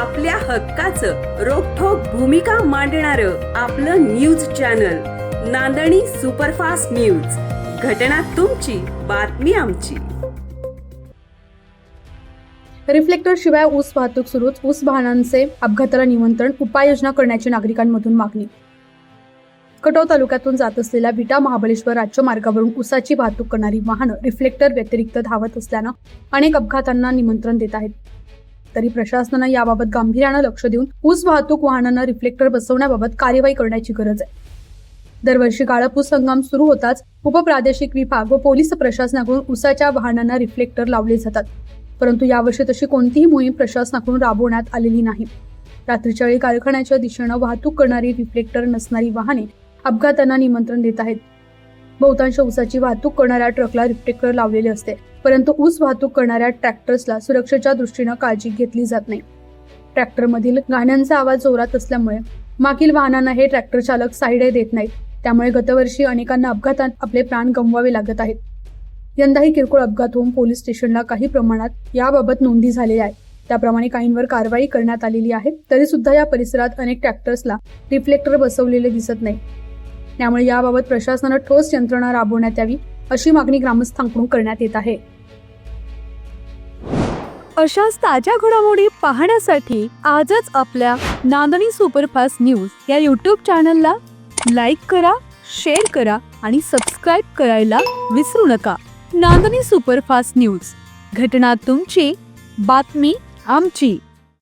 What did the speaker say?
आपल्या हक्काचं रोखठोक भूमिका मांडणारं आपलं न्यूज चॅनल नांदणी सुपरफास्ट न्यूज. घटना तुमची, बातमी आमची. रिफ्लेक्टर शिवाय ऊस वाहतूक सुरूच. ऊस वाहनांचे अपघाताला निमंत्रण, उपाययोजना करण्याची नागरिकांमधून मागणी. कटोळ तालुक्यातून जात असलेल्या विटा महाबळेश्वर राज्य मार्गावरून ऊसाची वाहतूक करणारी वाहनं रिफ्लेक्टर व्यतिरिक्त धावत असल्यानं अनेक अपघातांना निमंत्रण देत आहेत. तरी प्रशासनानं याबाबत गांभीर्यानं लक्ष देऊन ऊस वाहतूक वाहनांना रिफ्लेक्टर बसवण्याबाबत कार्यवाही करण्याची गरज आहे. दरवर्षी गाळप ऊस हंगाम सुरू होताच उपप्रादेशिक विभाग व पोलीस प्रशासनाकडून ऊसाच्या वाहनांना रिफ्लेक्टर लावले जातात. परंतु यावर्षी तशी कोणतीही मोहीम प्रशासनाकडून राबवण्यात आलेली नाही. रात्रीच्या वेळी कारखान्याच्या दिशेनं वाहतूक करणारी रिफ्लेक्टर नसणारी वाहने अपघातांना निमंत्रण देत आहेत. बहुतांश ऊसाची वाहतूक करणाऱ्या ट्रकला रिफ्लेक्टर लावलेले असते, परंतु ऊस वाहतूक करणाऱ्या ट्रॅक्टर्सला सुरक्षेच्या दृष्टीनं काळजी घेतली जात नाही. ट्रॅक्टरमधील गाण्यांचा आवाज जोरात असल्यामुळे मागील वाहनांना हे ट्रॅक्टर चालक साईड देत नाहीत. त्यामुळे गतवर्षी अनेकांना अपघातात आपले प्राण गमवावे लागत आहेत. यंदाही किरकोळ अपघात होऊन पोलीस स्टेशनला काही प्रमाणात याबाबत नोंदी झालेल्या आहेत. त्याप्रमाणे काहींवर कारवाई करण्यात आलेली आहे. तरी सुद्धा या परिसरात अनेक ट्रॅक्टर्सला रिफ्लेक्टर बसवलेले दिसत नाही. त्यामुळे याबाबत प्रशासनानं ठोस यंत्रणा राबवण्यात यावी अशी मागणी ग्रामस्थांकडून करण्यात येत आहे. अशाच ताज्या घडामोडी पाहण्यासाठी आजच आपल्या नांदणी सुपरफास्ट न्यूज या यूट्यूब चॅनलला लाईक करा, शेअर करा आणि सबस्क्राईब करायला विसरू नका. नांदणी सुपरफास्ट न्यूज, घटना तुमची, बातमी आमची.